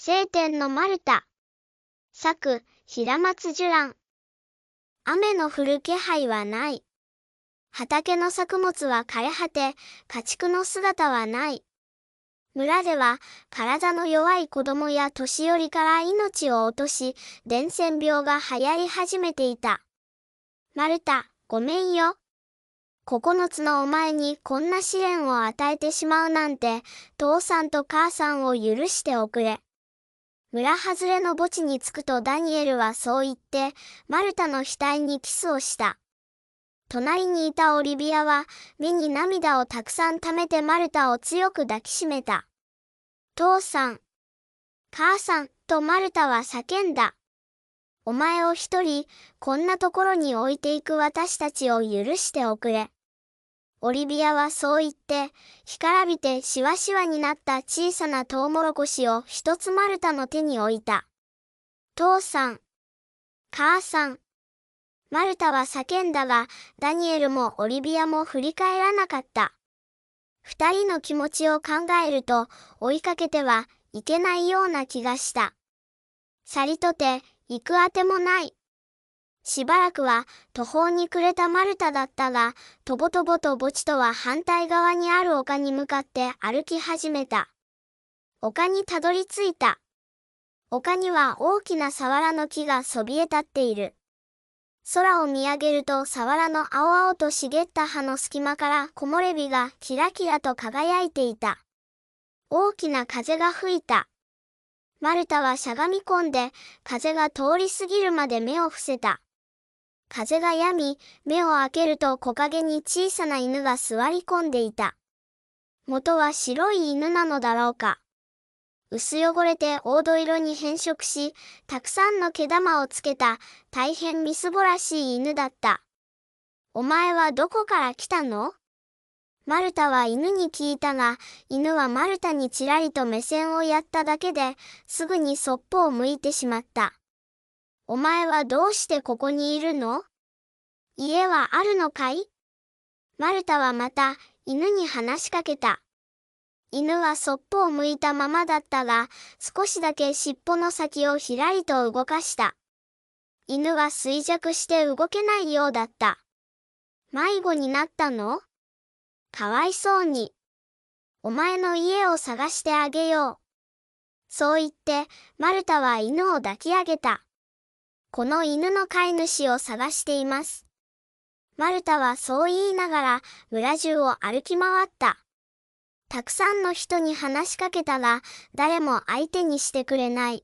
晴天のマルタ。作、平松寿蘭。雨の降る気配はない。畑の作物は枯れ果て、家畜の姿はない。村では、体の弱い子供や年寄りから命を落とし、伝染病が流行り始めていた。マルタ、ごめんよ。9つのお前にこんな試練を与えてしまうなんて、父さんと母さんを許しておくれ。村外れの墓地に着くとダニエルはそう言って、マルタの額にキスをした。隣にいたオリビアは、目に涙をたくさん溜めてマルタを強く抱きしめた。父さん、母さん、とマルタは叫んだ。お前を一人、こんなところに置いていく私たちを許しておくれ。オリビアはそう言って、干からびてしわしわになった小さなトウモロコシを一つマルタの手に置いた。父さん、母さん。マルタは叫んだが、ダニエルもオリビアも振り返らなかった。二人の気持ちを考えると、追いかけてはいけないような気がした。さりとて、行くあてもない。しばらくは途方に暮れたマルタだったが、とぼとぼと墓地とは反対側にある丘に向かって歩き始めた。丘にたどり着いた。丘には大きなサワラの木がそびえ立っている。空を見上げるとサワラの青々と茂った葉の隙間から木漏れ日がキラキラと輝いていた。大きな風が吹いた。マルタはしゃがみ込んで、風が通り過ぎるまで目を伏せた。風が止み、目を開けると木陰に小さな犬が座り込んでいた。元は白い犬なのだろうか。薄汚れて黄土色に変色し、たくさんの毛玉をつけた、大変みすぼらしい犬だった。お前はどこから来たの？マルタは犬に聞いたが、犬はマルタにちらりと目線をやっただけで、すぐにそっぽを向いてしまった。お前はどうしてここにいるの？家はあるのかい？マルタはまた犬に話しかけた。犬はそっぽを向いたままだったが、少しだけ尻尾の先をひらりと動かした。犬は衰弱して動けないようだった。迷子になったの？かわいそうに。お前の家を探してあげよう。そう言って、マルタは犬を抱き上げた。この犬の飼い主を探しています。マルタはそう言いながら村中を歩き回った。たくさんの人に話しかけたが、誰も相手にしてくれない。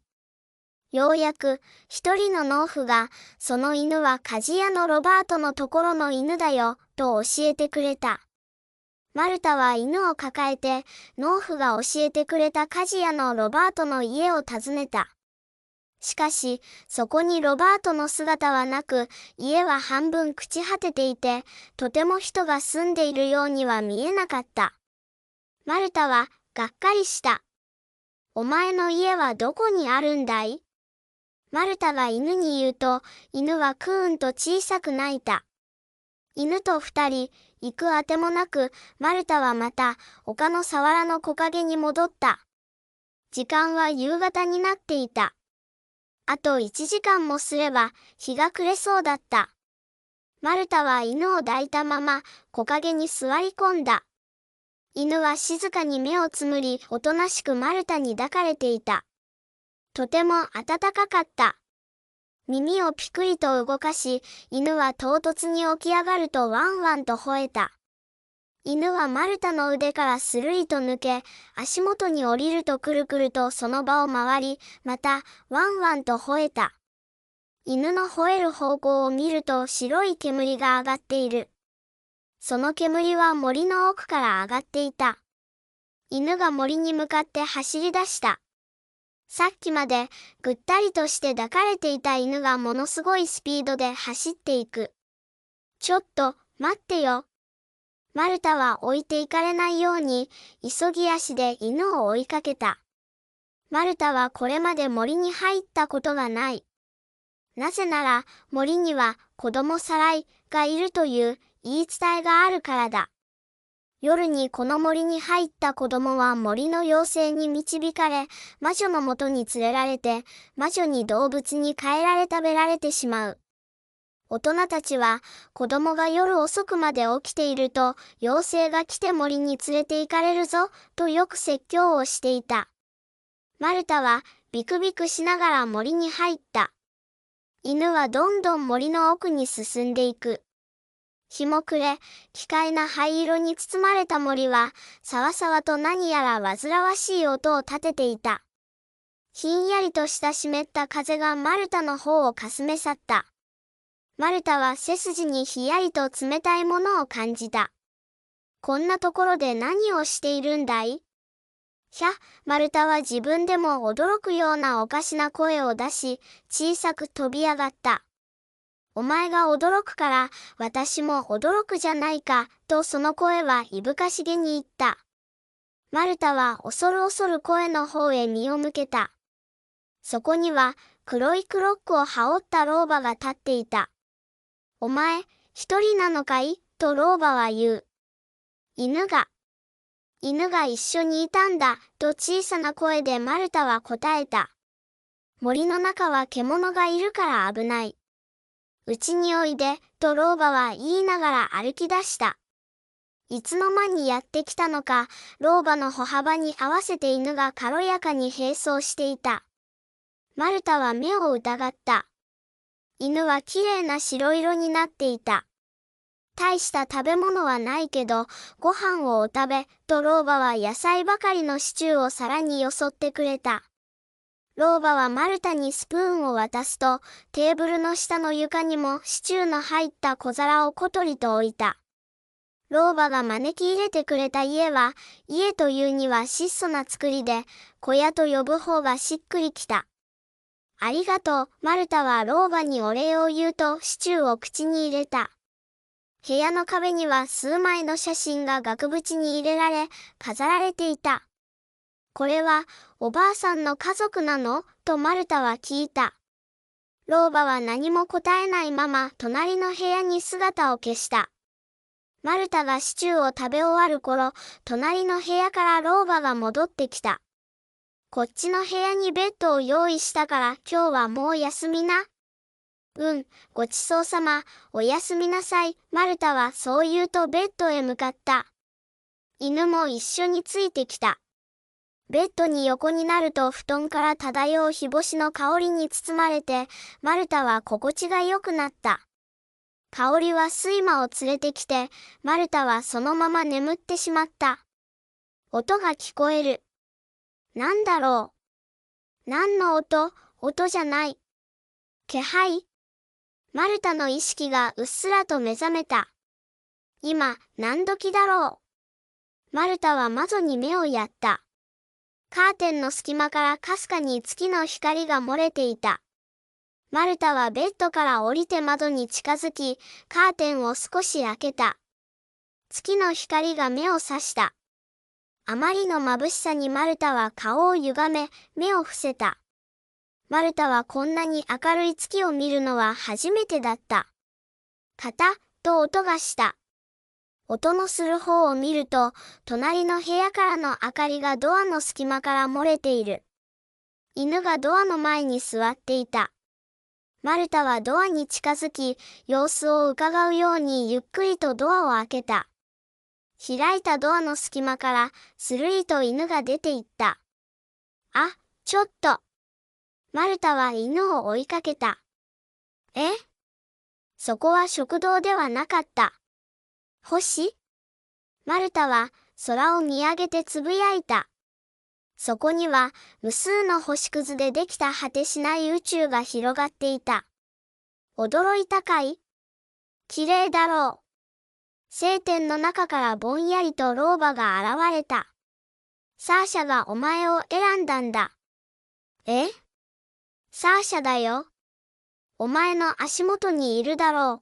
ようやく一人の農夫が、その犬は鍛冶屋のロバートのところの犬だよ、と教えてくれた。マルタは犬を抱えて、農夫が教えてくれた鍛冶屋のロバートの家を訪ねた。しかし、そこにロバートの姿はなく、家は半分朽ち果てていて、とても人が住んでいるようには見えなかった。マルタは、がっかりした。お前の家はどこにあるんだい？マルタが犬に言うと、犬はクーンと小さく鳴いた。犬と二人、行くあてもなく、マルタはまた、丘のサワラの木陰に戻った。時間は夕方になっていた。あと1時間もすれば、日が暮れそうだった。マルタは犬を抱いたまま、木陰に座り込んだ。犬は静かに目をつむり、おとなしくマルタに抱かれていた。とても暖かかった。耳をピクリと動かし、犬は唐突に起き上がるとワンワンと吠えた。犬はマルタの腕からスルリと抜け、足元に降りるとくるくるとその場を回り、またワンワンと吠えた。犬の吠える方向を見ると白い煙が上がっている。その煙は森の奥から上がっていた。犬が森に向かって走り出した。さっきまでぐったりとして抱かれていた犬がものすごいスピードで走っていく。ちょっと待ってよ。マルタは置いていかれないように急ぎ足で犬を追いかけた。マルタはこれまで森に入ったことがない。なぜなら森には子供さらいがいるという言い伝えがあるからだ。夜にこの森に入った子供は森の妖精に導かれ、魔女のもとに連れられて、魔女に動物に変えられ食べられてしまう。大人たちは、子供が夜遅くまで起きていると、妖精が来て森に連れて行かれるぞ、とよく説教をしていた。マルタは、ビクビクしながら森に入った。犬はどんどん森の奥に進んでいく。日も暮れ、奇怪な灰色に包まれた森は、さわさわと何やら煩わしい音を立てていた。ひんやりとした湿った風がマルタの方をかすめ去った。マルタは背筋にひやりと冷たいものを感じた。こんなところで何をしているんだい？ひゃ、マルタは自分でも驚くようなおかしな声を出し、小さく飛び上がった。お前が驚くから、私も驚くじゃないか、とその声はいぶかしげに言った。マルタは恐る恐る声の方へ身を向けた。そこには、黒いクロックを羽織った老婆が立っていた。お前、一人なのかい？と老婆は言う。犬が一緒にいたんだ、と小さな声でマルタは答えた。森の中は獣がいるから危ない。うちにおいで、と老婆は言いながら歩き出した。いつの間にやってきたのか、老婆の歩幅に合わせて犬が軽やかに並走していた。マルタは目を疑った。犬はきれいな白色になっていた。大した食べ物はないけど、ご飯をお食べ、と老婆は野菜ばかりのシチューを皿によそってくれた。老婆はマルタにスプーンを渡すと、テーブルの下の床にもシチューの入った小皿を小鳥と置いた。老婆が招き入れてくれた家は、家というには質素な作りで、小屋と呼ぶ方がしっくりきた。ありがとう、マルタは老婆にお礼を言うとシチューを口に入れた。部屋の壁には数枚の写真が額縁に入れられ、飾られていた。これは、おばあさんの家族なの？とマルタは聞いた。老婆は何も答えないまま、隣の部屋に姿を消した。マルタがシチューを食べ終わる頃、隣の部屋から老婆が戻ってきた。こっちの部屋にベッドを用意したから今日はもう休みな。ごちそうさま、おやすみなさい。マルタはそう言うとベッドへ向かった。犬も一緒についてきた。ベッドに横になると布団から漂う日干しの香りに包まれて、マルタは心地が良くなった。香りは睡魔を連れてきて、マルタはそのまま眠ってしまった。音が聞こえる。なんだろう。何の音？音じゃない。気配？マルタの意識がうっすらと目覚めた。今、何時だろう。マルタは窓に目をやった。カーテンの隙間からかすかに月の光が漏れていた。マルタはベッドから降りて窓に近づき、カーテンを少し開けた。月の光が目を刺した。あまりの眩しさにマルタは顔を歪め、目を伏せた。マルタはこんなに明るい月を見るのは初めてだった。カタッと音がした。音のする方を見ると、隣の部屋からの明かりがドアの隙間から漏れている。犬がドアの前に座っていた。マルタはドアに近づき、様子を伺うようにゆっくりとドアを開けた。開いたドアの隙間から、するりと犬が出て行った。あ、ちょっと。マルタは犬を追いかけた。え？そこは食堂ではなかった。星？マルタは空を見上げてつぶやいた。そこには無数の星屑でできた果てしない宇宙が広がっていた。驚いたかい？綺麗だろう。聖典の中からぼんやりと老婆が現れた。サーシャがお前を選んだんだ。え？サーシャだよ。お前の足元にいるだろ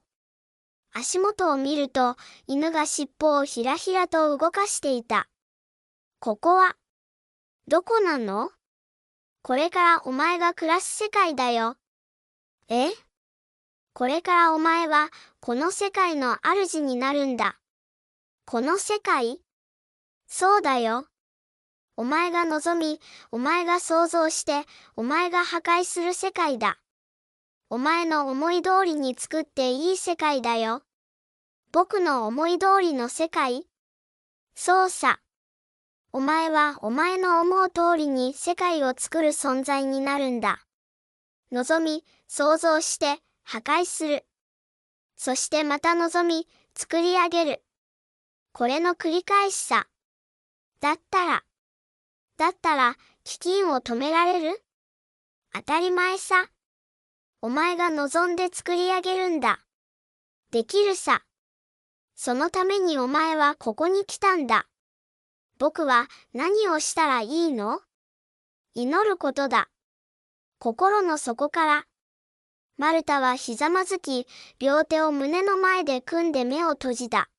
う。足元を見ると、犬が尻尾をひらひらと動かしていた。ここは、どこなの？これからお前が暮らす世界だよ。え？これからお前は、この世界の主になるんだ。この世界？そうだよ。お前が望み、お前が想像して、お前が破壊する世界だ。お前の思い通りに作っていい世界だよ。僕の思い通りの世界？そうさ。お前はお前の思う通りに世界を作る存在になるんだ。望み、想像して、破壊する。そしてまた望み、作り上げる。これの繰り返しさ。だったら、飢饉を止められる？当たり前さ。お前が望んで作り上げるんだ。できるさ。そのためにお前はここに来たんだ。僕は何をしたらいいの？祈ることだ。心の底から。マルタはひざまずき、両手を胸の前で組んで目を閉じた。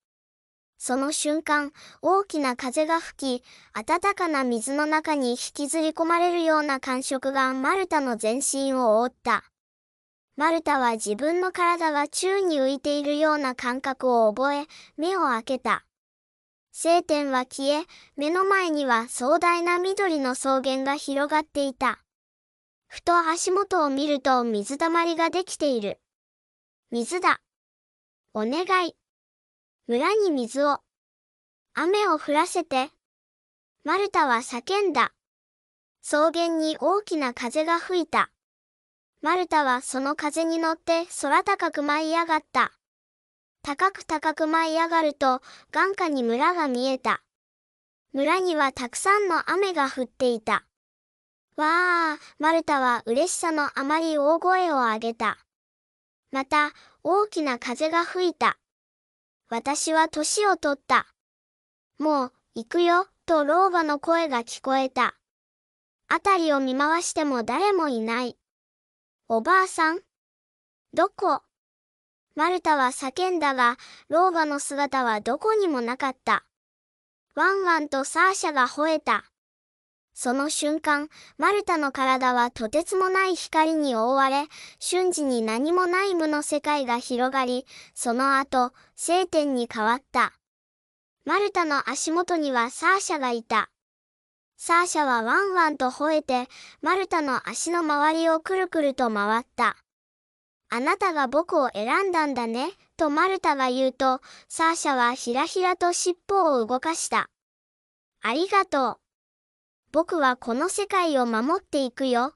その瞬間、大きな風が吹き、暖かな水の中に引きずり込まれるような感触がマルタの全身を覆った。マルタは自分の体が宙に浮いているような感覚を覚え、目を開けた。晴天は消え、目の前には壮大な緑の草原が広がっていた。ふと足元を見ると水たまりができている。水だ。お願い。村に水を。雨を降らせて。マルタは叫んだ。草原に大きな風が吹いた。マルタはその風に乗って空高く舞い上がった。高く舞い上がると眼下に村が見えた。村にはたくさんの雨が降っていた。わー、マルタは嬉しさのあまり大声を上げた。また、大きな風が吹いた。私は年を取った。もう、行くよ、と老婆の声が聞こえた。あたりを見回しても誰もいない。おばあさん？どこ？マルタは叫んだが、老婆の姿はどこにもなかった。ワンワンとサーシャが吠えた。その瞬間、マルタの体はとてつもない光に覆われ、瞬時に何もない無の世界が広がり、その後、晴天に変わった。マルタの足元にはサーシャがいた。サーシャはワンワンと吠えて、マルタの足の周りをくるくると回った。あなたが僕を選んだんだね、とマルタが言うと、サーシャはひらひらと尻尾を動かした。ありがとう。僕はこの世界を守っていくよ。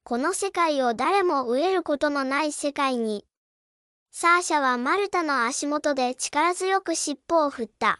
この世界を誰も飢えることのない世界に。サーシャはマルタの足元で力強く尻尾を振った。